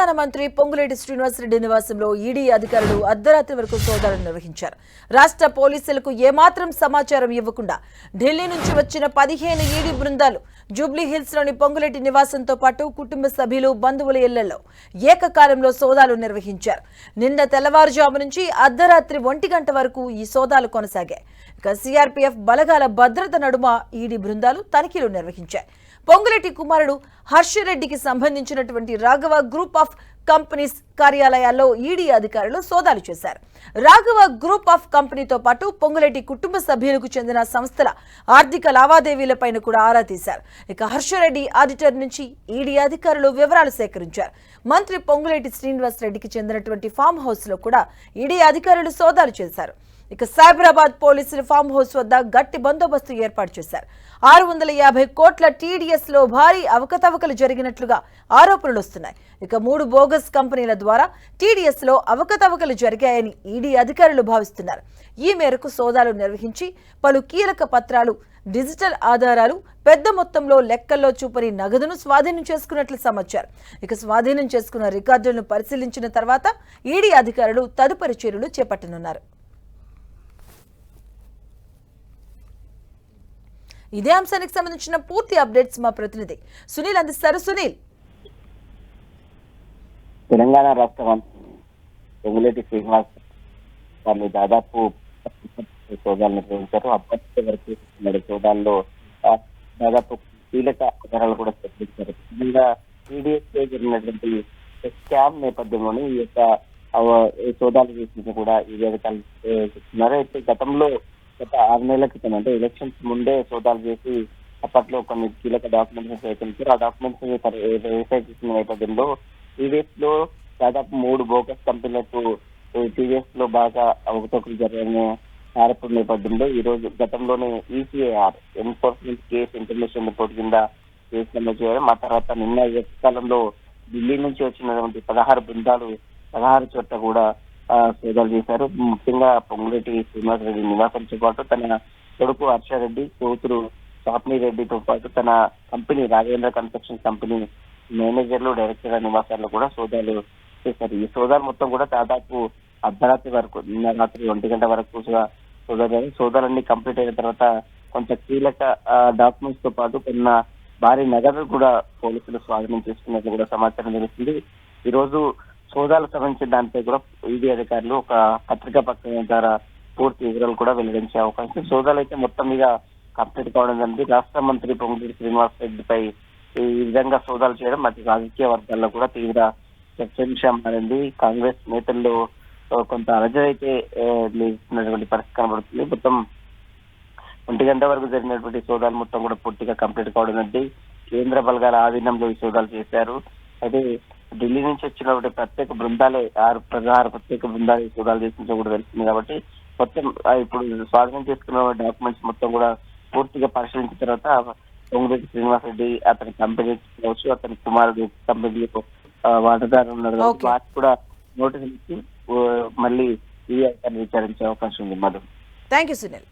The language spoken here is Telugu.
తెలంగాణ మంత్రి పొంగులేటి శ్రీనివాసరెడ్డి నివాసంలో ఈడీ అధికారులు అర్ధరాత్రి వరకు సోదాలు నిర్వహించారు. రాష్ట్ర పోలీసులకు ఏమాత్రం సమాచారం ఇవ్వకుండా ఢిల్లీ నుంచి వచ్చిన 15 ఈడీ బృందాలు జూబ్లీ హిల్స్ లోని పొంగులేటి నివాసంతో పాటు కుటుంబ సభ్యులు బంధువుల ఇళ్లలో ఏకకాలంలో సోదాలు నిర్వహించారు. నిన్న తెల్లవారుజాము నుంచి అర్ధరాత్రి 1 గంట వరకు ఈ సోదాలు కొనసాగాయి. ఇక సిఆర్పీఎఫ్ బలగాల భద్రత నడుమ ఈడీ బృందాలు తనిఖీలు నిర్వహించాయి. పొంగులేటి కుమారుడు హర్షరెడ్డికి సంబంధించినటువంటి రాఘవ గ్రూప్ ఆఫ్ కంపెనీస్ కార్యాలయాల్లో ఈడీ అధికారులు సోదాలు చేశారు. రాఘవ గ్రూప్ ఆఫ్ కంపెనీతో పాటు పొంగులేటి కుటుంబ సభ్యులకు చెందిన సంస్థల ఆర్థిక లావాదేవీలపైన కూడా ఆరా తీశారు. ఇక హర్షరెడ్డి ఆడిటర్ నుంచి ఈడీ అధికారులు వివరాలు సేకరించారు. మంత్రి పొంగులేటి శ్రీనివాసరెడ్డికి చెందినటువంటి ఫామ్ హౌస్ లో కూడా ఈడీ అధికారులు సోదాలు చేశారు. ఇక సైబరాబాద్ పోలీసులు ఫామ్ హౌస్ వద్ద గట్టి బందోబస్తు ఏర్పాటు చేశారు. 650 కోట్ల టీడీఎస్ లో భారీ అవకతవకలు జరిగినట్లుగా ఆరోపణలు వస్తున్నాయి. ఇక 3 బోగస్ కంపెనీల ద్వారా టీడీఎస్ లో అవకతవకలు జరిగాయని ఈడీ అధికారులు భావిస్తున్నారు. ఈ మేరకు సోదాలు నిర్వహించి పలు కీలక పత్రాలు, డిజిటల్ ఆధారాలు, పెద్ద మొత్తంలో లెక్కల్లో చూపని నగదును స్వాధీనం చేసుకున్నట్లు సమాచారం. ఇక స్వాధీనం చేసుకున్న రికార్డులను పరిశీలించిన తర్వాత ఈడీ అధికారులు తదుపరి చర్యలు చేపట్టనున్నారు. ఇదే అంశానికి సంబంధించిన పూర్తి అప్డేట్స్ మా ప్రతినిధి సునీల్ అందిస్తారు. సునీల్, తెలంగాణ రాష్ట్ర మంత్రి పొంగులేటి శ్రీనివాస్ వాళ్ళు దాదాపు సోదాలు నిర్వహించారు. అప్పటి వరకు సోదాల్లో దాదాపు కీలక ఆధారాలు కూడా చర్చించారు. ముఖ్యంగా టీడీఎస్ జరిగినటువంటి స్కామ్ నేపథ్యంలోనే ఈ యొక్క సోదాలు చేసి కూడా ఈ అధికారులు చెప్తున్నారు. అయితే గతంలో గత 6 నెలల క్రితం అంటే ఎలక్షన్స్ ముందే సోదాలు చేసి అప్పట్లో కొన్ని కీలక డాక్యుమెంట్స్ సేకరించారు. ఆ డాక్యుమెంట్స్ వెరిఫై చేసిన నేపథ్యంలో టీవీఎస్ లో దాదాపు 3 బోగస్ కంపెనీలకు టీవీఎస్ లో బాగా అవకతవకలు జరిగిన ఆరోపణ నేపథ్యంలో ఈ రోజు గతంలోనే ECIR enforcement case information report కింద కేసు నమోదు చేయడం. ఆ తర్వాత నిన్న కాలంలో ఢిల్లీ నుంచి వచ్చినటువంటి 16 బృందాలు 16 చోట్ల కూడా సోదాలు చేశారు. ముఖ్యంగా పొంగులేటి శ్రీనివాసరెడ్డి నివాసంతో పాటు తన కొడుకు హర్షరెడ్డి, కూతురు స్వాప్ని రెడ్డితో పాటు తన కంపెనీ రాఘవేంద్ర కన్స్ట్రక్షన్ కంపెనీ మేనేజర్లు, డైరెక్టర్ నివాసాల్లో కూడా సోదాలు చేశారు. ఈ సోదాలు మొత్తం కూడా దాదాపు అర్ధరాత్రి వరకు, నిన్న రాత్రి 1 గంట వరకు సోదాలన్నీ కంప్లీట్ అయిన తర్వాత కొంత కీలక డాక్యుమెంట్స్ తో పాటు కొన్న భారీ నగదు కూడా పోలీసులు స్వాధీనం చేసుకున్నట్లు కూడా సమాచారం తెలుస్తుంది. ఈ రోజు సోదాలకు సంబంధించిన దానిపై కూడా ఈడీ అధికారులు ఒక పత్రికా ప్రకటన ద్వారా పూర్తి వివరాలు కూడా వెల్లడించే అవకాశం. సోదాలు అయితే మొత్తం మీద కంప్లీట్ కావడం జరిగింది. రాష్ట్ర మంత్రి పొంగులేటి శ్రీనివాసరెడ్డిపై ఈ విధంగా సోదాలు చేయడం మధ్య రాజకీయ వర్గాల్లో కూడా తీవ్ర చర్చనీయాంశం మారింది. కాంగ్రెస్ నేతల్లో కొంత అలజడి అయితే లేస్తున్నటువంటి పరిస్థితి కనబడుతుంది. మొత్తం 1 గంట వరకు జరిగినటువంటి సోదాలు మొత్తం కూడా పూర్తిగా కంప్లీట్ కావడం జరిగింది. కేంద్ర బలగాల ఆధీనంలో ఈ సోదాలు చేశారు. అయితే ఢిల్లీ నుంచి వచ్చినటువంటి ప్రత్యేక బృందాలే 16 ప్రత్యేక బృందాలు సోదాలు చేసినట్టు కూడా తెలుస్తుంది. కాబట్టి మొత్తం ఇప్పుడు స్వాధీనం చేసుకున్న డాక్యుమెంట్స్ మొత్తం కూడా పూర్తిగా పరిశీలించిన తర్వాత పొంగులేటి శ్రీనివాసరెడ్డి అతని కంపెనీ కావచ్చు, అతని కుమారుడు కంపెనీలకు వాటాదారులు ఉన్నారు కాబట్టి వాటికి కూడా నోటీసులు ఇచ్చి మళ్ళీ ఈ విచారించే అవకాశం ఉంది. Madhu, thank you Sunil.